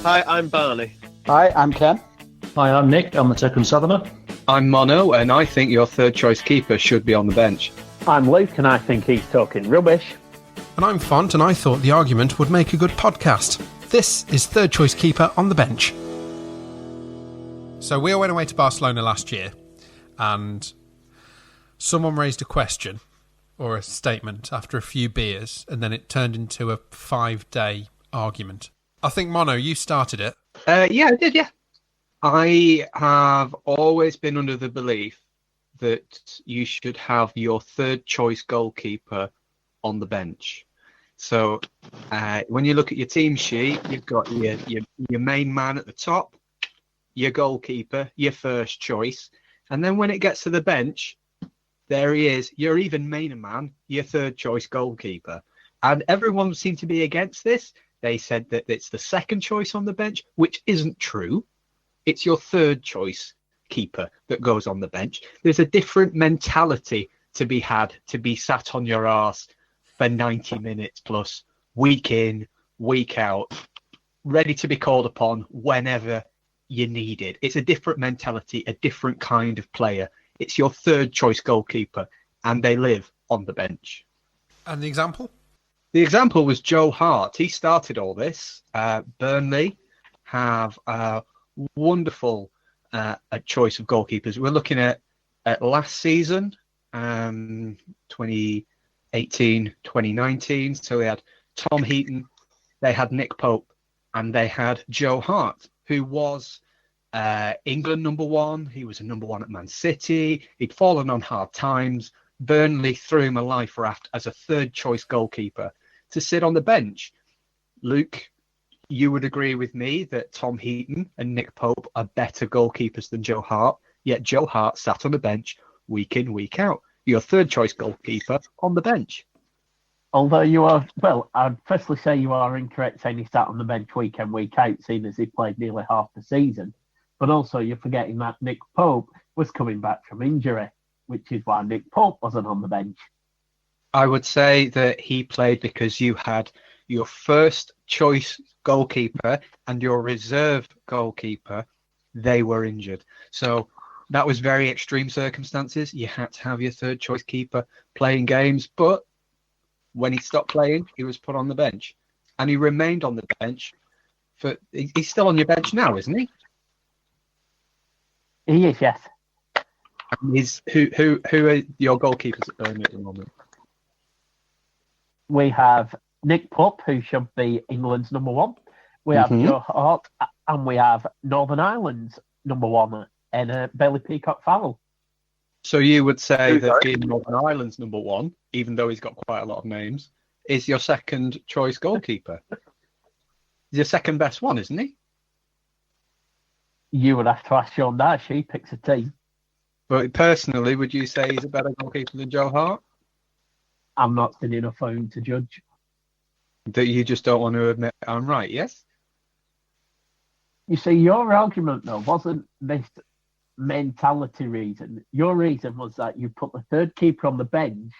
Hi, I'm Barney. Hi, I'm Ken. Hi, I'm Nick. I'm the second southerner. I'm Mono, and I think your third choice keeper should be on the bench. I'm Luke, and I think he's talking rubbish. And I'm Font, and I thought the argument would make a good podcast. This is third choice keeper on the bench. So we all went away to Barcelona last year, and someone raised a question or a statement after a few beers, and then it turned into a 5-day argument. I think, Mono, you started it. Yeah, I did, yeah. I have always been under the belief that you should have your third choice goalkeeper on the bench. So when you look at your team sheet, you've got your main man at the top, your goalkeeper, your first choice. And then when it gets to the bench, there he is, your even main man, your third choice goalkeeper. And everyone seemed to be against this. They said that it's the second choice on the bench, which isn't true. It's your third choice keeper that goes on the bench. There's a different mentality to be had to be sat on your arse for 90 minutes plus, week in, week out, ready to be called upon whenever you need it. It's a different mentality, a different kind of player. It's your third choice goalkeeper, and they live on the bench. And the example? The example was Joe Hart. He started all this. Burnley have a wonderful choice of goalkeepers. We're looking at last season, 2018, 2019. So we had Tom Heaton, they had Nick Pope, and they had Joe Hart, who was England number one. He was a number one at Man City. He'd fallen on hard times. Burnley threw him a life raft as a third choice goalkeeper to sit on the bench. Luke, you would agree with me that Tom Heaton and Nick Pope are better goalkeepers than Joe Hart, yet Joe Hart sat on the bench week in, week out. Your third choice goalkeeper on the bench. Although you are, well, I'd firstly say you are incorrect saying he sat on the bench week in, week out, seeing as he played nearly half the season. But also you're forgetting that Nick Pope was coming back from injury, which is why Nick Pope wasn't on the bench. I would say that he played because you had your first choice goalkeeper and your reserve goalkeeper, they were injured. So that was very extreme circumstances. You had to have your third choice keeper playing games, but when he stopped playing, he was put on the bench. And he remained on the bench he's still on your bench now, isn't he? He is, yes. And who are your goalkeepers at Burnley at the moment? We have Nick Pope, who should be England's number one. We have Joe Hart, and we have Northern Ireland's number one, and Bailey Peacock-Farrell. So you would say that being Northern Ireland's number one, even though he's got quite a lot of names, is your second choice goalkeeper? He's your second best one, isn't he? You would have to ask Sean Dyche. He picks a team. But personally, would you say he's a better goalkeeper than Joe Hart? I'm not seen enough for him to judge. That you just don't want to admit I'm right, yes? You see, your argument, though, wasn't this mentality reason. Your reason was that you put the third keeper on the bench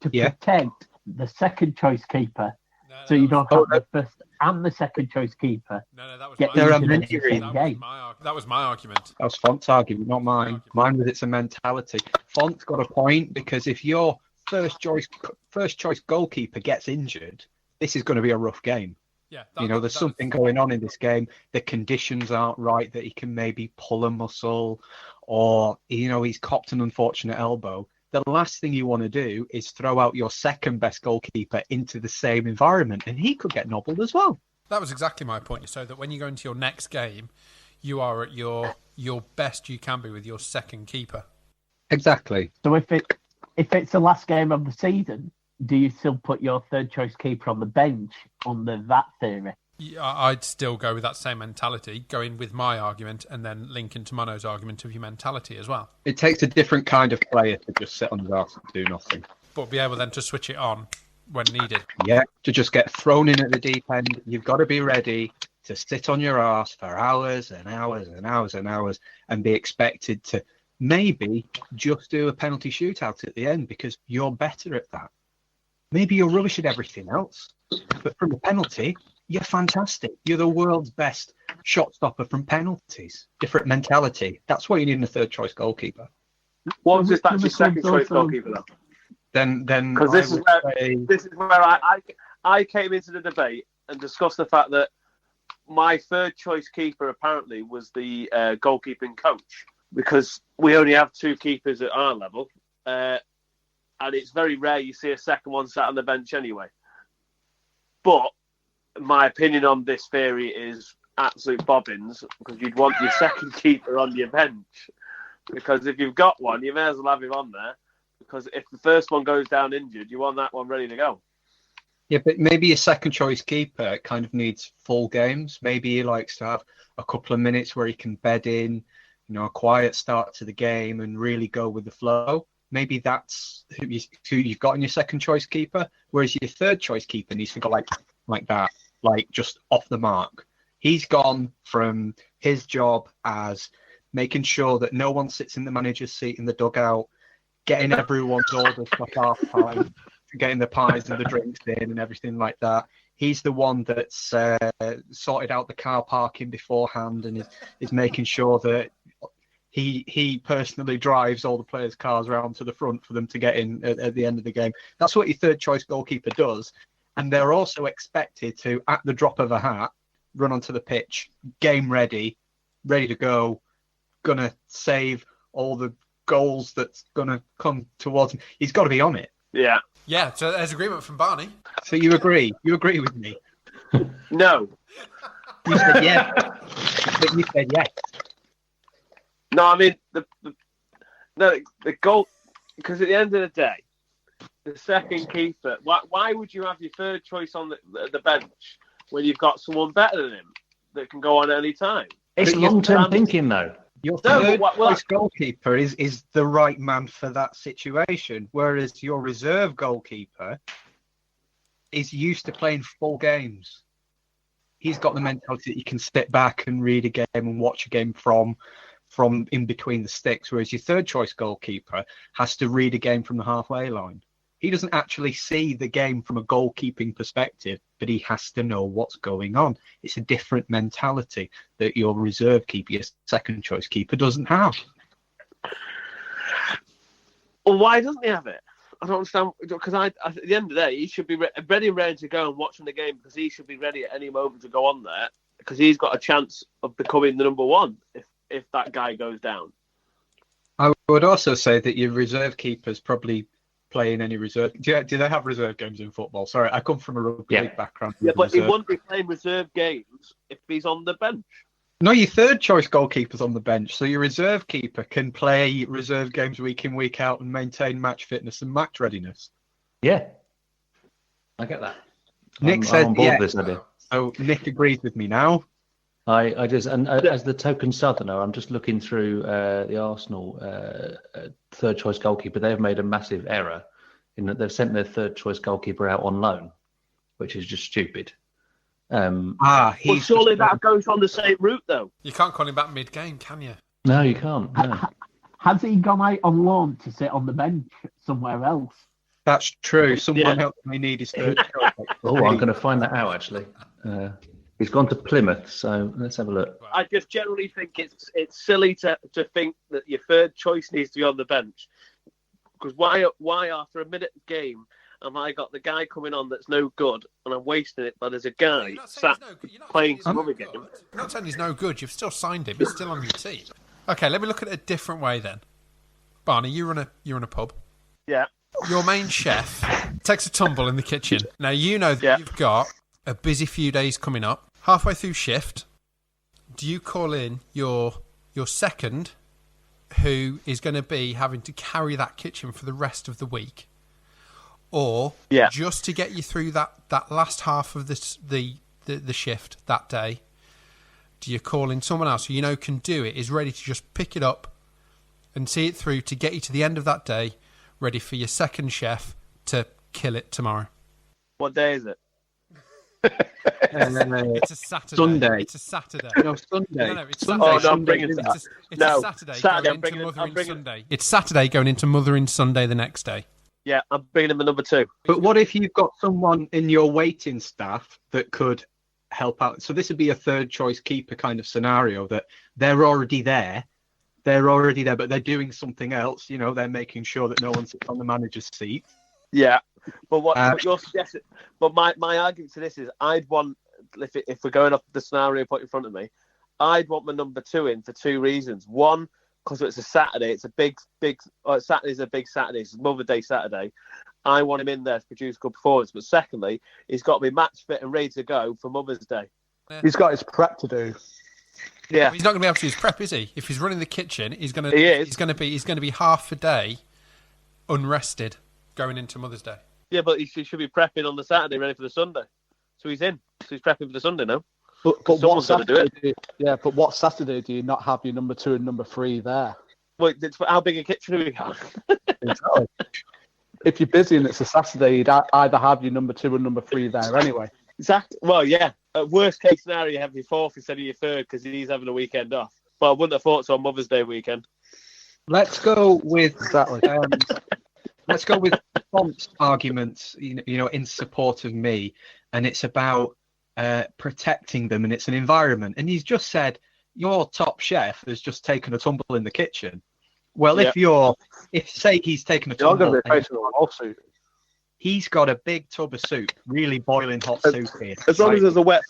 to protect the second choice keeper. So you don't have the first and the second choice keeper. No, that was get my argument. That was my argument. That was Font's argument, not mine. Mine was it's a mentality. Font's got a point, because if your first choice goalkeeper gets injured, this is going to be a rough game. Yeah, there's something going on in this game. The conditions aren't right that he can maybe pull a muscle, or he's copped an unfortunate elbow. The last thing you want to do is throw out your second best goalkeeper into the same environment, and he could get nobbled as well. That was exactly my point. So that when you go into your next game, you are at your best you can be with your second keeper. Exactly. So if it's the last game of the season, do you still put your third choice keeper on the bench under that theory? Yeah, I'd still go with that same mentality, go in with my argument and then link into Mono's argument of your mentality as well. It takes a different kind of player to just sit on his arse and do nothing. But be able then to switch it on when needed. Yeah, to just get thrown in at the deep end. You've got to be ready to sit on your arse for hours and hours and hours and hours and be expected to maybe just do a penalty shootout at the end because you're better at that. Maybe you're rubbish at everything else, but from a penalty, you're fantastic. You're the world's best shot stopper from penalties. Different mentality. That's what you need in a third choice goalkeeper. What was if that's your second choice goalkeeper though? Then Because this is where I came into the debate and discussed the fact that my third choice keeper apparently was the goalkeeping coach, because we only have 2 keepers at our level, and it's very rare you see a second one sat on the bench anyway. But my opinion on this theory is absolute bobbins, because you'd want your second keeper on your bench, because if you've got one, you may as well have him on there, because if the first one goes down injured, you want that one ready to go. Yeah, but maybe your second choice keeper kind of needs full games. Maybe he likes to have a couple of minutes where he can bed in, a quiet start to the game and really go with the flow. Maybe that's who you've got in your second choice keeper. Whereas your third choice keeper needs to go like that, like just off the mark. He's gone from his job as making sure that no one sits in the manager's seat in the dugout, getting everyone's orders for half time, getting the pies and the drinks in and everything like that. He's the one that's sorted out the car parking beforehand and is making sure that he personally drives all the players' cars around to the front for them to get in at the end of the game. That's what your third choice goalkeeper does. And they're also expected to, at the drop of a hat, run onto the pitch, game ready to go, gonna save all the goals that's gonna come towards him. He's got to be on it. Yeah. Yeah, so there's agreement from Barney. So you agree? You agree with me? No. You said yes. But you said yes. No, I mean the goal, because at the end of the day, the second keeper. Why would you have your third choice on the bench when you've got someone better than him that can go on any time? It's long-term thinking, though. Your third choice goalkeeper is the right man for that situation, whereas your reserve goalkeeper is used to playing full games. He's got the mentality that you can step back and read a game and watch a game from in between the sticks, whereas your third choice goalkeeper has to read a game from the halfway line. He doesn't actually see the game from a goalkeeping perspective, but he has to know what's going on. It's a different mentality that your reserve keeper, your second choice keeper, doesn't have. Well, why doesn't he have it? I don't understand. Because at the end of the day, he should be ready and ready to go and watching the game, because he should be ready at any moment to go on there, because he's got a chance of becoming the number one if that guy goes down. I would also say that your reserve keeper's probably playing any reserve. Do they have reserve games in football? Sorry, I come from a rugby league background. Yeah, but he wouldn't be playing reserve games if he's on the bench. No, your third choice goalkeeper's on the bench, so your reserve keeper can play reserve games week in, week out and maintain match fitness and match readiness. Yeah, I get that. Nick said, I'm on board with this idea. So Nick agrees with me now. I just, and as the token Southerner, I'm just looking through the Arsenal third choice goalkeeper. They've made a massive error in that they've sent their third choice goalkeeper out on loan, which is just stupid. Well, surely that goes on the same route, though. You can't call him back mid-game, can you? No, you can't. No. Has he gone out on loan to sit on the bench somewhere else? That's true. Someone else may need his third choice. Oh, I'm going to find that out, actually. He's gone to Plymouth, so let's have a look. I just generally think it's silly to think that your third choice needs to be on the bench. Because why after a minute game have I got the guy coming on that's no good and I'm wasting it, but there's a guy sat playing some other game? You're not saying he's no good. You've still signed him. He's still on your team. Okay, let me look at it a different way then. Barney, you're in a pub. Yeah. Your main chef takes a tumble in the kitchen. Now you know that you've got a busy few days coming up. Halfway through shift, do you call in your second, who is going to be having to carry that kitchen for the rest of the week, or just to get you through that last half of the shift that day? Do you call in someone else who you know can do it, is ready to just pick it up and see it through to get you to the end of that day, ready for your second chef to kill it tomorrow? What day is it? It's a Saturday. Sunday. It's a Saturday. No, Sunday. No, it's Sunday. Saturday. Oh, no, I'm bringing it. It's a Saturday going into Mothering Sunday. It's Saturday going into Mothering Sunday the next day. Yeah, I'm bringing him a number 2. But what if you've got someone in your waiting staff that could help out. So this would be a third choice keeper kind of scenario that they're already there. They're already there, but they're doing something else. You know, they're making sure that no one sits on the manager's seat. Yeah, but what you're suggesting? But my argument to this is, I'd want, if we're going off the scenario put in front of me, I'd want my number 2 in for 2 reasons. One, because it's a Saturday. It's a big. Saturday's a big Saturday. It's Mother's Day Saturday. I want him in there to produce a good performance. But secondly, he's got to be match fit and ready to go for Mother's Day. Yeah. He's got his prep to do. Yeah, he's not going to be able to do his prep, is he? If he's running the kitchen, he's going to be half a day unrested going into Mother's Day. Yeah, but he should be prepping on the Saturday, ready for the Sunday. So he's in. So he's prepping for the Sunday now. But what Saturday? But what Saturday do you not have your number 2 and number 3 there? Wait, how big a kitchen do we have? Exactly. If you're busy and it's a Saturday, you'd either have your number 2 and number 3 there anyway. Exactly. Well, yeah. Worst case scenario, you have your 4th instead of your 3rd because he's having a weekend off. But I wouldn't have thought so on Mother's Day weekend. Let's go with Font's arguments, you know, in support of me, and it's about protecting them, and it's an environment. And he's just said your top chef has just taken a tumble in the kitchen. Well, if say he's taken a tumble, you're going to be facing a lawsuit. He's got a big tub of soup, really boiling hot soup here. As long as there's a wet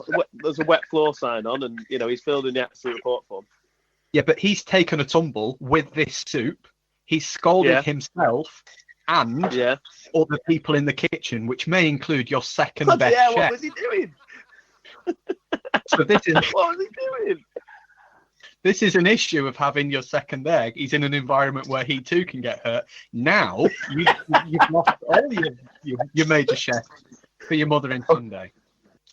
floor sign on, and you know he's filled in the accident report form. Yeah, but he's taken a tumble with this soup. He's scalded himself and other people in the kitchen, which may include your second best chef. What was he doing? So this is what was he doing? This is an issue of having your second egg. He's in an environment where he too can get hurt. Now you've lost all your major chefs for your mother in Sunday.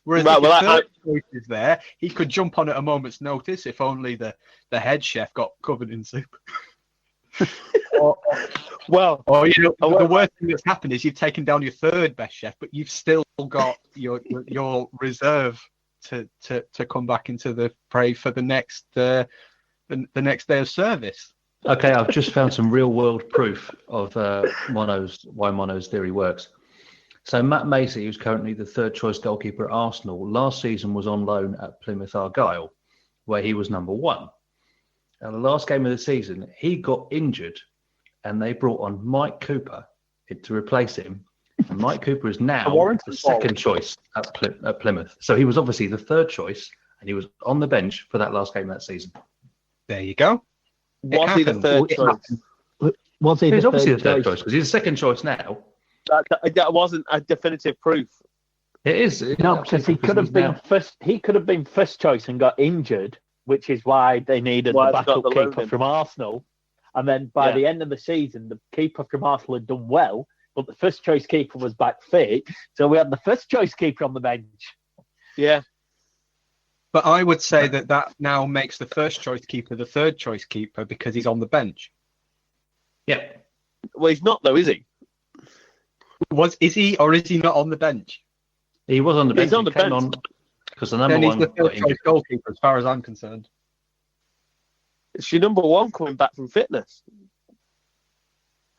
Whereas if the third choice is there, he could jump on at a moment's notice if only the head chef got covered in soup. or you know, the worst thing that's happened is you've taken down your third best chef, but you've still got your reserve to come back into the fray for the next day of service. Okay, I've just found some real world proof of why Mono's theory works. So Matt Macy, who's currently the third choice goalkeeper at Arsenal, last season was on loan at Plymouth Argyle, where he was number 1. And the last game of the season, he got injured, and they brought on Mike Cooper to replace him. And Mike Cooper is now the second choice at Plymouth. So he was obviously the third choice, and he was on the bench for that last game of that season. There you go. Was he the third choice? Was he? He's obviously the third choice because he's the second choice now. That wasn't a definitive proof. It is. No, because he could have been first. He could have been first choice and got injured, which is why they needed the backup keeper from Arsenal. And then by the end of the season, the keeper from Arsenal had done well, but the first choice keeper was back fit, so we had the first choice keeper on the bench. Yeah. But I would say that now makes the first choice keeper the third choice keeper because he's on the bench. Yeah. Well, he's not though, is he? Is he or is he not on the bench? He was on the bench. He's on the bench. Because the number then he's one the third choice goalkeeper, as far as I'm concerned. It's your number 1 coming back from fitness.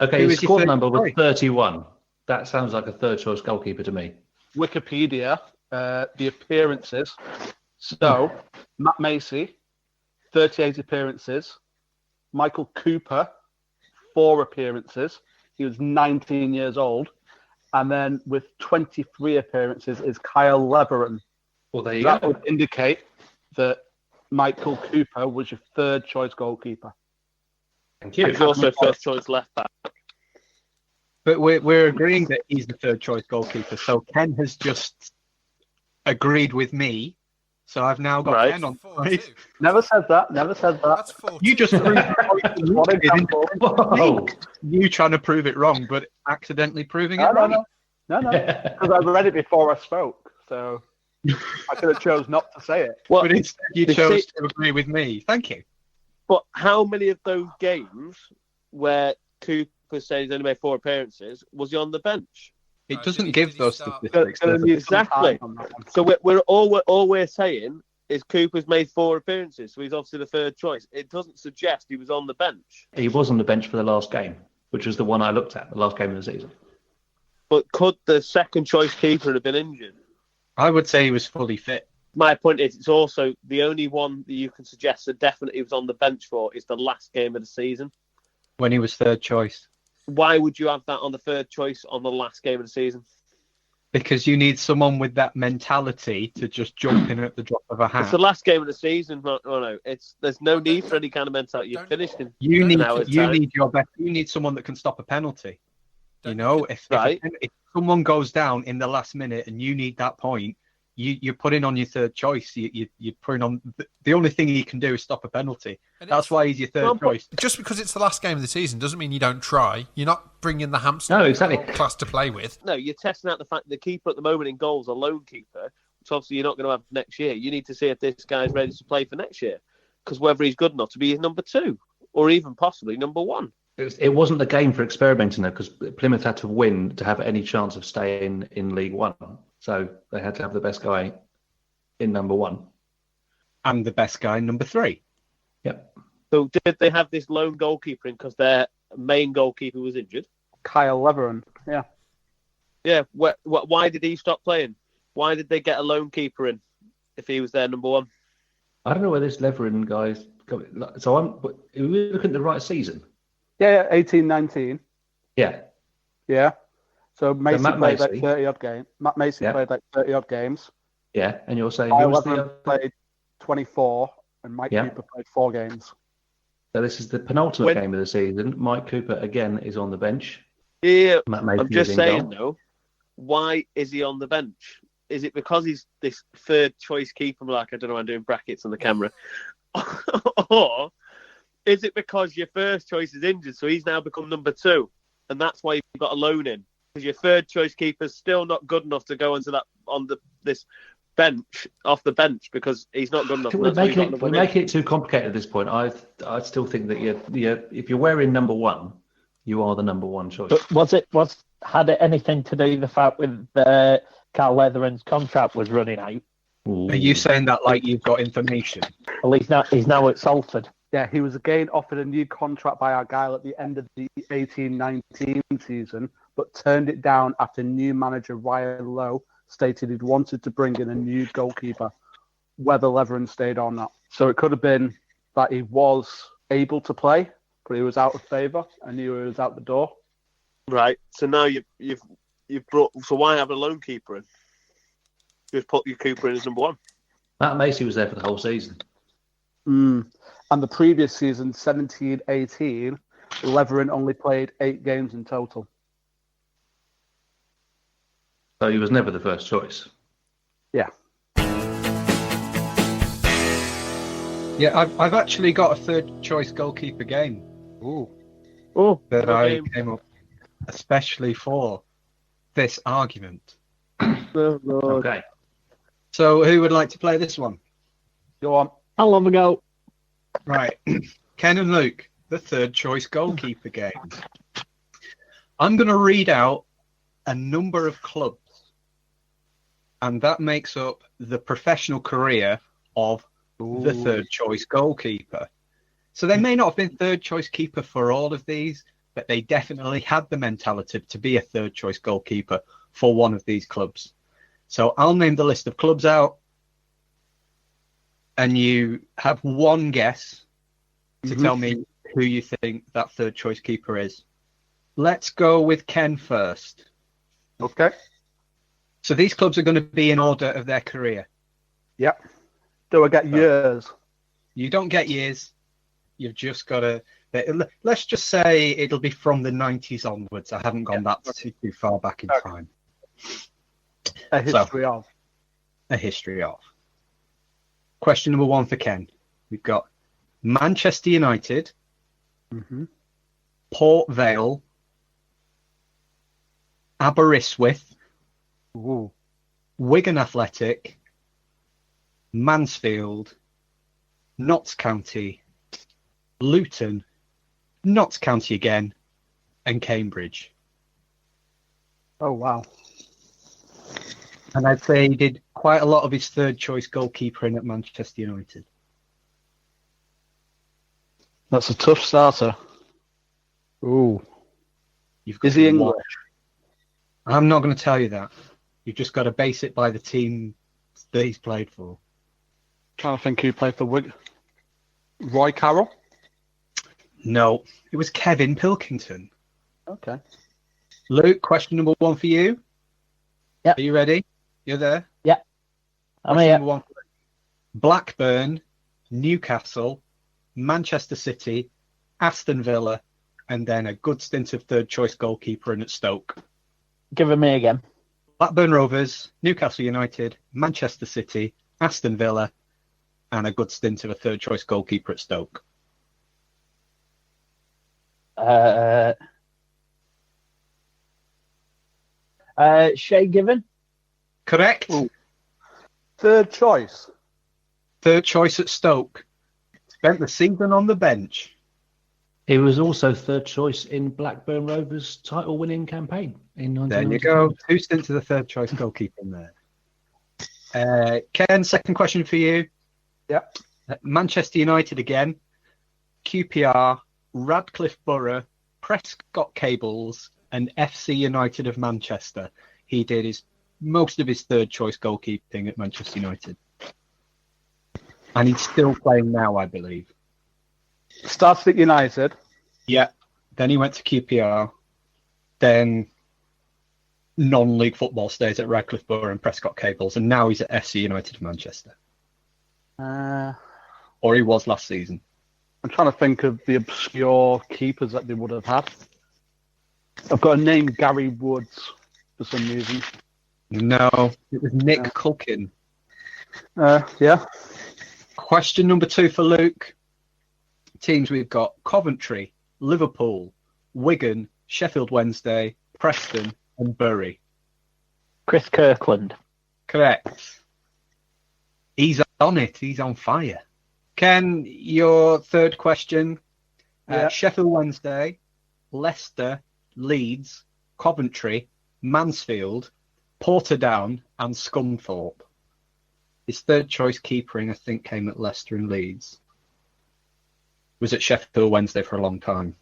Okay, his squad number was 31. That sounds like a third choice goalkeeper to me. Wikipedia, the appearances. So, Matt Macy, 38 appearances. Michael Cooper, 4 appearances. He was 19 years old. And then with 23 appearances is Kyle Leveron. Well, there you go. That would indicate that Michael Cooper was your third choice goalkeeper. Thank you. He's also first choice left back. But we're agreeing that he's the third choice goalkeeper. So Ken has just agreed with me. So I've now got Ken on side. Never said that. That's 4-2. You just proved you trying to prove it wrong, but accidentally proving it right. No, because I read it before I spoke, so I could have chose not to say it. Well, but instead you chose to agree with me. Thank you. But how many of those games where Cooper said he's only made 4 appearances was he on the bench? It doesn't give those statistics. Exactly. So all we're saying is Cooper's made 4 appearances, so he's obviously the third choice. It doesn't suggest he was on the bench. He was on the bench for the last game, which was the one I looked at, the last game of the season. But could the second choice keeper have been injured? I would say he was fully fit. My point is, it's also the only one that you can suggest that definitely was on the bench for is the last game of the season. When he was third choice. Why would you have that on the third choice on the last game of the season? Because you need someone with that mentality to just jump in at the drop of a hat. It's the last game of the season. No. There's no need for any kind of mentality. You've finished in You need your best. You need someone that can stop a penalty. If someone goes down in the last minute and you need that point, you're putting on your third choice. You're putting on the only thing he can do is stop a penalty. That's why he's your third choice. Just because it's the last game of the season doesn't mean you don't try. You're not bringing the hamster class to play with. No, you're testing out the fact that the keeper at the moment in goal is a lone keeper, which obviously you're not going to have next year. You need to see if this guy's ready to play for next year, because whether he's good enough to be number 2 or even possibly number 1. It wasn't the game for experimenting though, because Plymouth had to win to have any chance of staying in League One. So they had to have the best guy in number 1. And the best guy in number 3. Yep. So did they have this lone goalkeeper in because their main goalkeeper was injured? Kyle Leveron, yeah. Yeah, why did he stop playing? Why did they get a lone keeper in if he was their number 1? I don't know where this Leveron guy's coming. So are we looking at the right season? Yeah, 18-19. Yeah. Yeah. So Macy Matt played Macy. like 30-odd games. Matt Macy played like 30-odd games. Yeah, and you're saying Kyle who was Leveron played 24, and Mike Cooper played 4 games. So this is the penultimate game of the season. Mike Cooper, again, is on the bench. Yeah, Matt Macy I'm just is in saying, goal. though, why is he on the bench? Is it because he's this third choice keeper? Like, I don't know, I'm doing brackets on the camera. Or is it because your first choice is injured, so he's now become number 2, and that's why you've got a loan in? Because your third choice keeper's still not good enough to go into this bench, off the bench, because he's not good enough. We're making it too complicated at this point. I still think that if you're wearing number 1, you are the number 1 choice. But had it anything to do with the fact with Carl Leveron's contract was running out? Ooh. Are you saying that like you've got information? Well, he's now at Salford. Yeah, he was again offered a new contract by Argyle at the end of the 18-19 season, but turned it down after new manager Ryan Lowe stated he'd wanted to bring in a new goalkeeper, whether Leveron stayed or not. So it could have been that he was able to play, but he was out of favour and he was out the door. Right. So now you've brought. So why have a lone keeper in? Just put your Cooper in as number 1. Matt Macy was there for the whole season. And the previous season, 17-18, Leveron only played 8 games in total. So he was never the first choice. Yeah. Yeah, I've actually got a third choice goalkeeper game. That I came up especially for this argument. Okay. So who would like to play this one? Go on. I'll have a go. Right. Ken and Luke, the third choice goalkeeper game. I'm going to read out a number of clubs, and that makes up the professional career of the third choice goalkeeper. So they may not have been third choice keeper for all of these, but they definitely had the mentality to be a third choice goalkeeper for one of these clubs. So I'll name the list of clubs out, and you have one guess to tell me who you think that third choice keeper is. Let's go with Ken first. Okay. So these clubs are going to be in order of their career. Yep. Do I get years? You don't get years. You've just got to... Let's just say it'll be from the 90s onwards. I haven't gone that too far back in time. A history of. A history of. Question number 1 for Ken. We've got Manchester United, Port Vale, Aberystwyth, Wigan Athletic, Mansfield, Notts County, Luton, Notts County again, and Cambridge. Oh, wow. And I'd say he did quite a lot of his third choice goalkeeping at Manchester United. That's a tough starter. Ooh. Is he English? I'm not going to tell you that. You've just got to base it by the team that he's played for. trying to think who played for Wigan. Roy Carroll? No, it was Kevin Pilkington. Okay. Luke, question number 1 for you. Yep. Are you ready? You're there? I'm Question here. number 1 for Luke. Blackburn, Newcastle, Manchester City, Aston Villa, and then a good stint of third choice goalkeeper in at Stoke. Give it me again. Blackburn Rovers, Newcastle United, Manchester City, Aston Villa, and a good stint of a third choice goalkeeper at Stoke. Shay Given? Correct. Ooh. Third choice. Third choice at Stoke. Spent the season on the bench. He was also third choice in Blackburn Rovers' title-winning campaign in 1992. There you go. 2 stints of the third choice goalkeeper in there. Ken, second question for you. Yep. Manchester United again. QPR, Radcliffe Borough, Prescott Cables, and FC United of Manchester. He did most of his third choice goalkeeping at Manchester United. And he's still playing now, I believe. Started at United. Yeah. Then he went to QPR. Then non-league football stays at Radcliffe Borough and Prescott Cables. And now he's at FC United of Manchester. Or he was last season. I'm trying to think of the obscure keepers that they would have had. I've got a name, Gary Woods, for some reason. No, it was Nick Culkin. Yeah. Question number 2 for Luke. Teams we've got Coventry, Liverpool, Wigan, Sheffield Wednesday, Preston, and Bury. Chris Kirkland. Correct. He's on it. He's on fire. Ken, your third question. Sheffield Wednesday, Leicester, Leeds, Coventry, Mansfield, Portadown, and Scunthorpe. His third choice keepering, I think, came at Leicester and Leeds. Was at Sheffield Wednesday for a long time.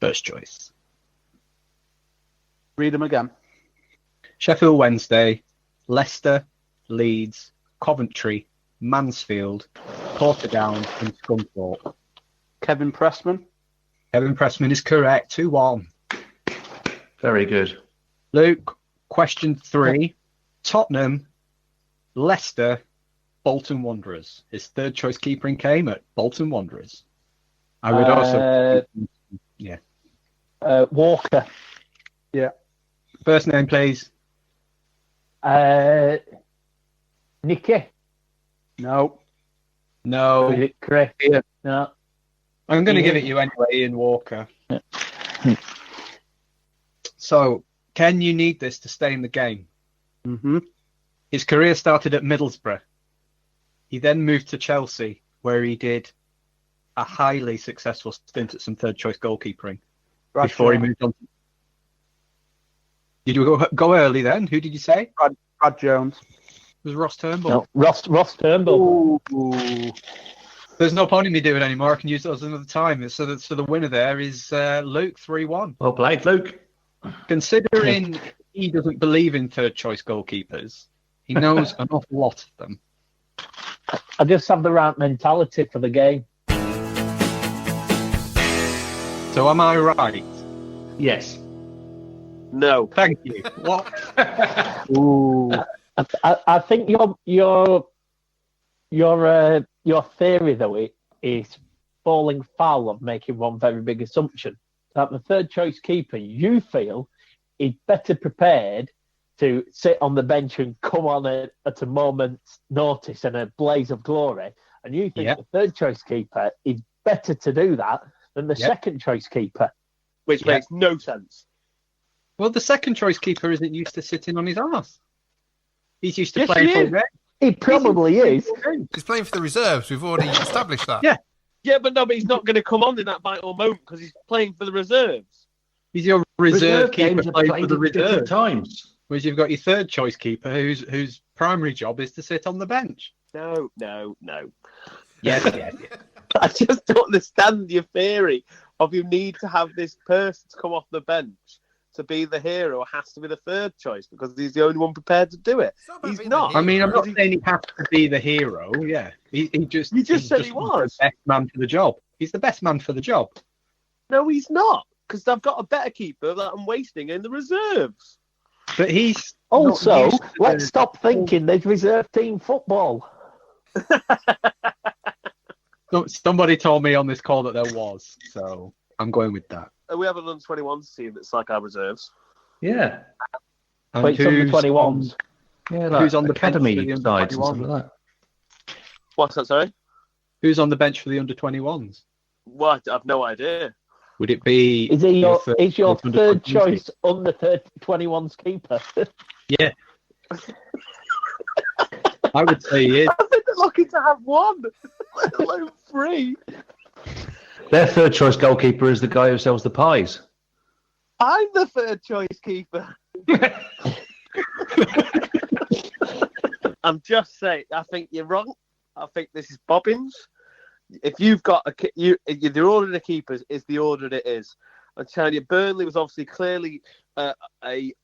First choice. Read them again. Sheffield Wednesday, Leicester, Leeds, Coventry, Mansfield, Portadown, and Scunthorpe. Kevin Pressman. Kevin Pressman is correct. 2-1. Very good. Luke, question 3. Tottenham, Leicester, Bolton Wanderers. His third choice keepering came at Bolton Wanderers. I would also... Yeah. Walker. Yeah. First name, please. Nicky. No. No. Is it correct? Yeah. No. I'm going to give it you anyway, Ian Walker. So, Ken, you need this to stay in the game. Mm-hmm. His career started at Middlesbrough. He then moved to Chelsea, where he did a highly successful stint at some third choice goalkeepering before he moved on. Did you go early then? Who did you say? Brad Jones. It was Ross Turnbull. No, Ross Turnbull. Ooh. There's no point in me doing it anymore. I can use those another time. So the winner there is Luke 3-1. Well played, Luke. Considering he doesn't believe in third choice goalkeepers, he knows an awful lot of them. I just have the right mentality for the game. So am I right? Yes. No. Thank you. What? Ooh. I think your theory though is falling foul of making one very big assumption that the third choice keeper you feel is better prepared to sit on the bench and come on at a moment's notice and a blaze of glory, and you think the third choice keeper is better to do that than the second choice keeper, which makes no sense. Well, the second choice keeper isn't used to sitting on his arse. He's used to playing full game. He probably is. He's playing for the reserves. We've already established that. Yeah. Yeah, but he's not going to come on in that vital moment because he's playing for the reserves. He's your reserve keeper games are playing played for the at different reserve. times. Whereas you've got your third choice keeper whose primary job is to sit on the bench. No. Yes. I just don't understand your theory of you need to have this person to come off the bench to be the hero has to be the third choice because he's the only one prepared to do it. He's not. I mean, I'm not saying he has to be the hero. Yeah, he just said he was the best man for the job. He's the best man for the job. No, he's not, because I've got a better keeper that I'm wasting in the reserves. But he's also, let's stop thinking there's reserve team football. Somebody told me on this call that there was, so I'm going with that. We have an under-21s team that's like our reserves. Yeah. And Wait, it's under-21s. Yeah, like who's on the academy bench for the sides and stuff under-21s? like that. What's that, sorry? Who's on the bench for the under-21s? What? I've no idea. Would it be? Is he your third 21s choice under 21's keeper? Yeah. I would say he is. I think they're lucky to have one, let alone three. Their third choice goalkeeper is the guy who sells the pies. I'm the third choice keeper. I'm just saying, I think you're wrong. I think this is Bobbins. If you've got the order of the keepers is the order that it is. I'm telling you, Burnley was obviously clearly a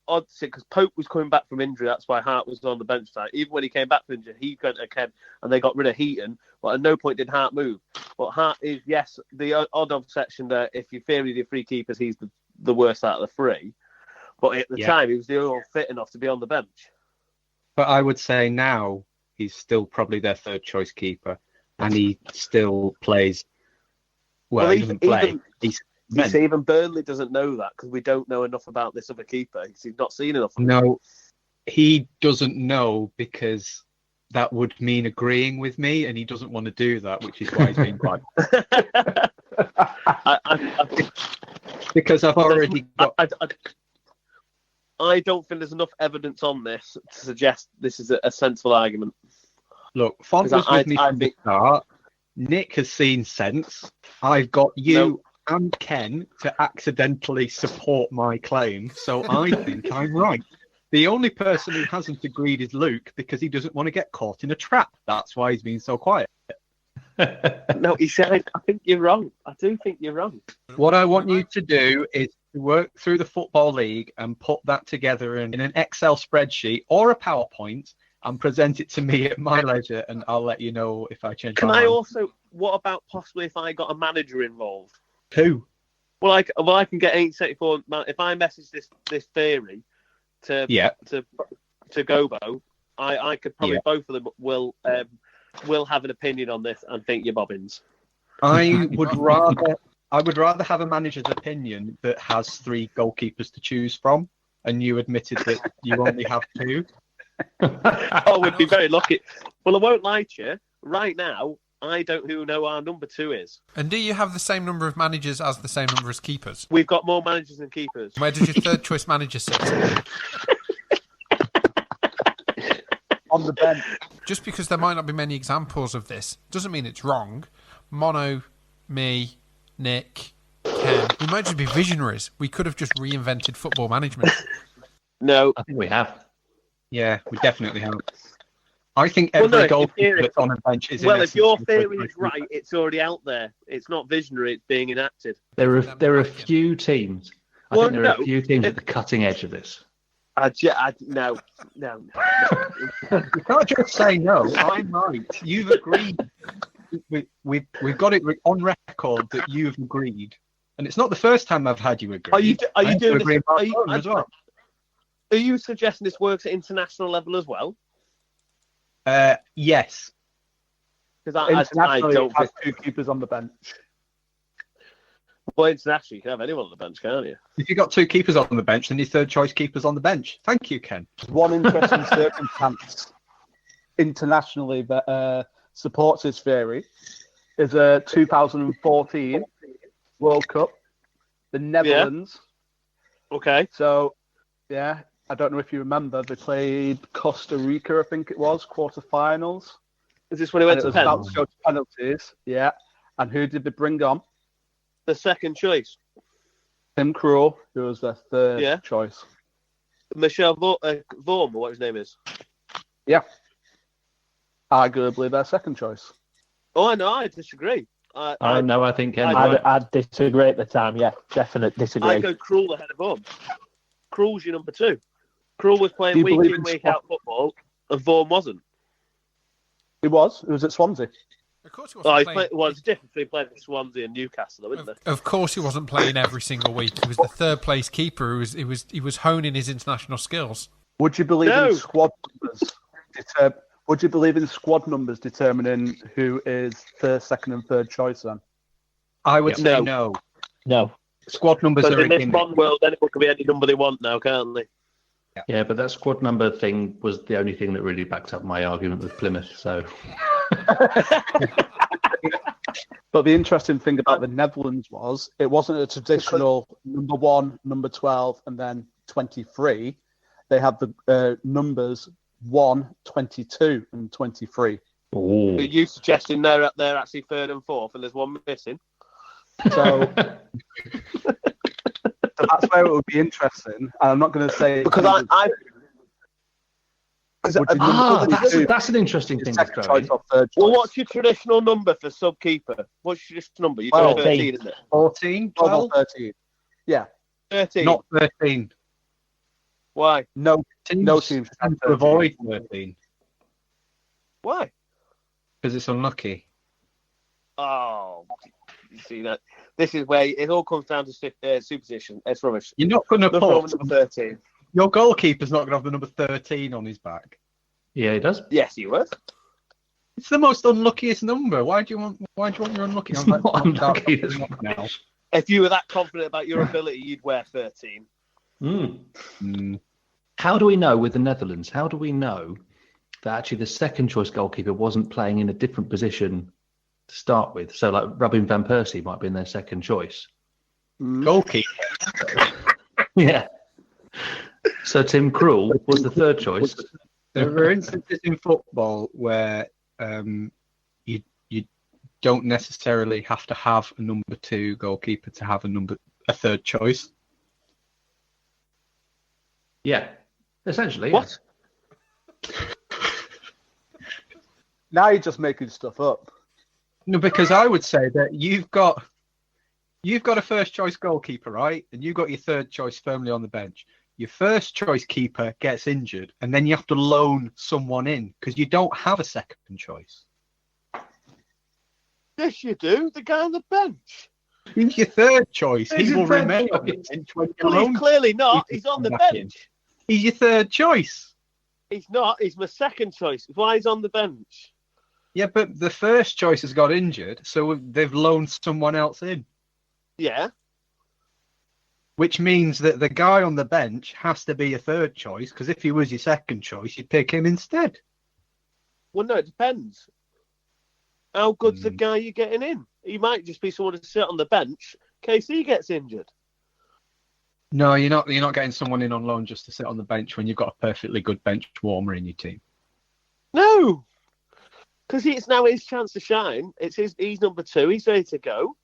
odd because Pope was coming back from injury. That's why Hart was on the bench side. Even when he came back from injury, he went ahead and they got rid of Heaton. But at no point did Hart move. But Hart is, yes, the odd section that if you theory the three keepers, he's the worst out of the three. But at the time, he was the only one fit enough to be on the bench. But I would say now he's still probably their third choice keeper, and he still plays. Well, he doesn't play. Even Burnley doesn't know that because we don't know enough about this other keeper. He's not seen enough. No, he doesn't know because that would mean agreeing with me, and he doesn't want to do that, which is why he's being quiet. Because I've already got. I don't think there's enough evidence on this to suggest this is a sensible argument. Look, Font was with me from the start. Nick has seen sense. I've got you and Ken to accidentally support my claim, so I think I'm right. The only person who hasn't agreed is Luke because he doesn't want to get caught in a trap. That's why he's been so quiet. No, he said, I think you're wrong. I do think you're wrong. What I want you to do is to work through the Football League and put that together in an Excel spreadsheet or a PowerPoint and present it to me at my leisure, and I'll let you know if I change my mind. What about possibly if I got a manager involved? Who? Well, I can get 874. If I message this theory to Gobo, I could probably both of them will have an opinion on this and think you're bobbins. I would rather have a manager's opinion that has three goalkeepers to choose from, and you admitted that you only have two. Oh, we'd be very lucky. Well, I won't lie to you. Right now, I don't know our number two is. And do you have the same number of managers as the same number as keepers? We've got more managers than keepers. Where does your third choice manager sit? On the bench. Just because there might not be many examples of this doesn't mean it's wrong. Mono, me, Nick, Ken. We might just be visionaries. We could have just reinvented football management. No. I think we have. Yeah, we definitely have. I think every goalkeeper that's on a bench is. Well, if your theory is right, it's already out there. It's not visionary; it's being enacted. There are a few teams. I think there are a few teams at the cutting edge of this. No. You can't just say no. I'm right. You've agreed. We've got it on record that you've agreed, and it's not the first time I've had you agree. Are you doing this? As well? Are you suggesting this works at international level as well? Yes. Because I don't have two keepers on the bench. Well, internationally, you can have anyone on the bench, can't you? If you've got two keepers on the bench, then your third choice keeper's on the bench. Thank you, Ken. One interesting circumstance internationally that supports his theory is a 2014 World Cup, the Netherlands. Yeah. Okay. So, yeah, I don't know if you remember, they played Costa Rica, I think it was, quarterfinals. Is this when he went to penalties? Yeah. And who did they bring on? The second choice. Tim Krul, who was their third choice. Michel Vorm, or what his name is. Yeah. Arguably their second choice. Oh, I know, I disagree. I think Ken. I'd disagree at the time, yeah. Definite disagree. I go Krul ahead of Vorm. Krul's your number 2. Krul was playing week in, week out football, and Vaughan wasn't. He was. It was at Swansea. Of course he wasn't playing. Well, it's different between playing for Swansea and Newcastle, though, isn't there? Of course he wasn't playing every single week. He was the third place keeper. He was honing his international skills. Would you believe in squad numbers? Would you believe in squad numbers determining who is first, second, and third choice? Then I would say no. No. Squad numbers but are in this modern world, anyone can be any number they want now, can't they? Yeah, but that squad number thing was the only thing that really backed up my argument with Plymouth. So, but the interesting thing about the Netherlands was it wasn't a traditional number 1, number 12, and then 23. They had the numbers 1, 22, and 23. ooh. Are you suggesting they're actually third and fourth, and there's one missing? So that's where it would be interesting. And I'm not going to say Because that's an interesting thing to throw in. Well, what's your traditional number for sub-keeper? What's your traditional number? You're 13, isn't it? 14, 12 or 13. Yeah. 13. Not 13. Why? No teams tend to avoid 13 Why? because it's unlucky. Oh, you see that? This is where it all comes down to superstition. It's rubbish. You're not going to Nothing wrong put with number 13. your goalkeeper's not going to have the number 13 on his back. Yeah, he does. Yes, he was. It's the most unluckiest number. Why do you want your unlucky? It's not unlucky. It's now. If you were that confident about your ability, you'd wear 13. How do we know with the Netherlands? How do we know that actually the second choice goalkeeper wasn't playing in a different position to start with? So, like Robin van Persie might be in their second choice. Goalkeeper. Yeah. So Tim Krul was the third choice. There are instances in football where you don't necessarily have to have a number 2 goalkeeper to have a third choice. Yeah, essentially. What? Yeah. Now you're just making stuff up. No, because I would say that you've got a first choice goalkeeper, right? And you've got your third choice firmly on the bench. Your first choice keeper gets injured, and then you have to loan someone in because you don't have a second choice. Yes, you do. The guy on the bench. He's your third choice. He's He will your third remain choice. on the bench when you Well, loan. he's clearly not. He's He's on the back in. bench. He's your third choice. He's not. He's my second choice. Why he's on the bench? Yeah, but the first choice has got injured, so they've loaned someone else in. Yeah. Which means that the guy on the bench has to be your third choice, because if he was your second choice, you'd pick him instead. Well, no, it depends. How good's the guy you're getting in? He might just be someone to sit on the bench in case he gets injured. No, you're not getting someone in on loan just to sit on the bench when you've got a perfectly good bench warmer in your team. No. Because it's now his chance to shine. He's number 2. He's ready to go.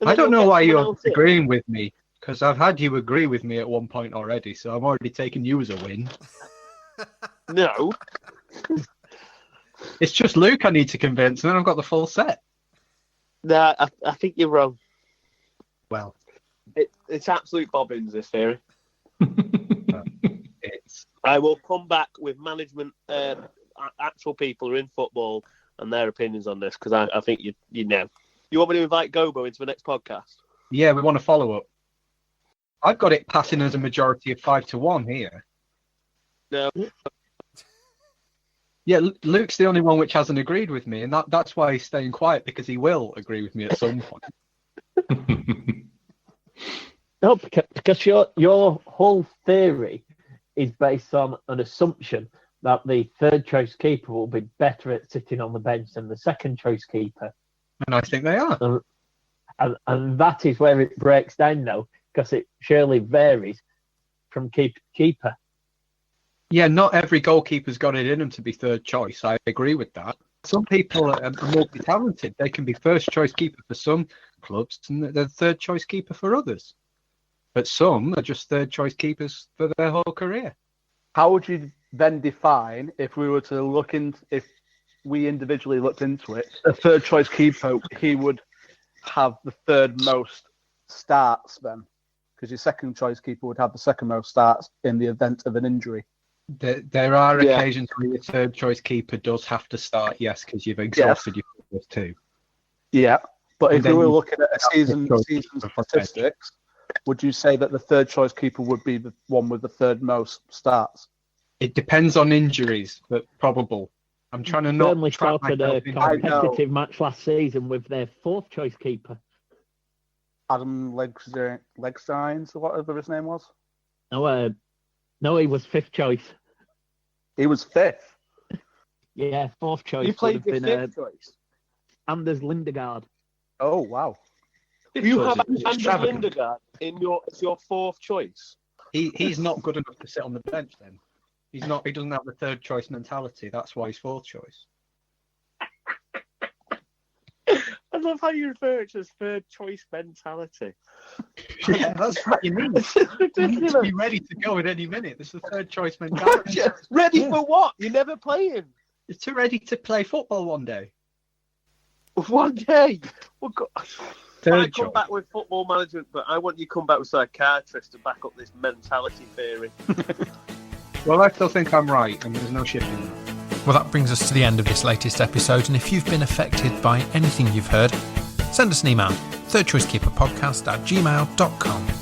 I don't know why you're agreeing with me, because I've had you agree with me at one point already, so I'm already taking you as a win. No. It's just Luke I need to convince, and then I've got the full set. No, I think you're wrong. Well, it's absolute bobbins, this theory. it's I will come back with management, actual people who are in football and their opinions on this, because I think you know. You want me to invite Gobo into the next podcast? Yeah, we want to follow up. I've got it passing as a majority of 5-1 here. No. Yeah, Luke's the only one which hasn't agreed with me, and that's why he's staying quiet, because he will agree with me at some point. No, because your whole theory is based on an assumption that the third choice keeper will be better at sitting on the bench than the second choice keeper. And I think they are. And that is where it breaks down now, because it surely varies from keeper to keeper. Yeah, not every goalkeeper's got it in them to be third choice. I agree with that. Some people are multi-talented. They can be first choice keeper for some clubs and they're third choice keeper for others. But some are just third choice keepers for their whole career. How would you then define, if we were to look in, if we individually looked into it, a third choice keeper, he would have the third most starts then? because your second choice keeper would have the second most starts in the event of an injury. There are occasions where your third choice keeper does have to start, yes, because you've exhausted your first two. Yeah, but And if you were then looking at a season choice statistics, would you say that the third choice keeper would be the one with the third most starts? It depends on injuries, but probable. I'm trying to not Burnley trap started myself a into competitive match last season with their fourth choice keeper. Adam Legsteins, or whatever his name was. No, he was fifth choice. He was fifth. Yeah, fourth choice. You played your would have been, fifth choice. Anders Lindegaard. Oh wow! You have Anders extravagant. Lindegaard as your fourth choice. He's not good enough to sit on the bench then. He doesn't have the third choice mentality. That's why he's fourth choice. I love how you refer it to as third choice mentality. Yeah, that's what you need. You need to be ready to go at any minute. This is the third choice mentality. Ready for what? You're never playing. You're too ready to play football one day. One day. We'll go. Third I come choice. back with football management, but I want you to come back with psychiatrists to back up this mentality theory. Well, I still think I'm right, and there's no shifting. Well, that brings us to the end of this latest episode, and if you've been affected by anything you've heard, send us an email, thirdchoicekeeperpodcast@gmail.com.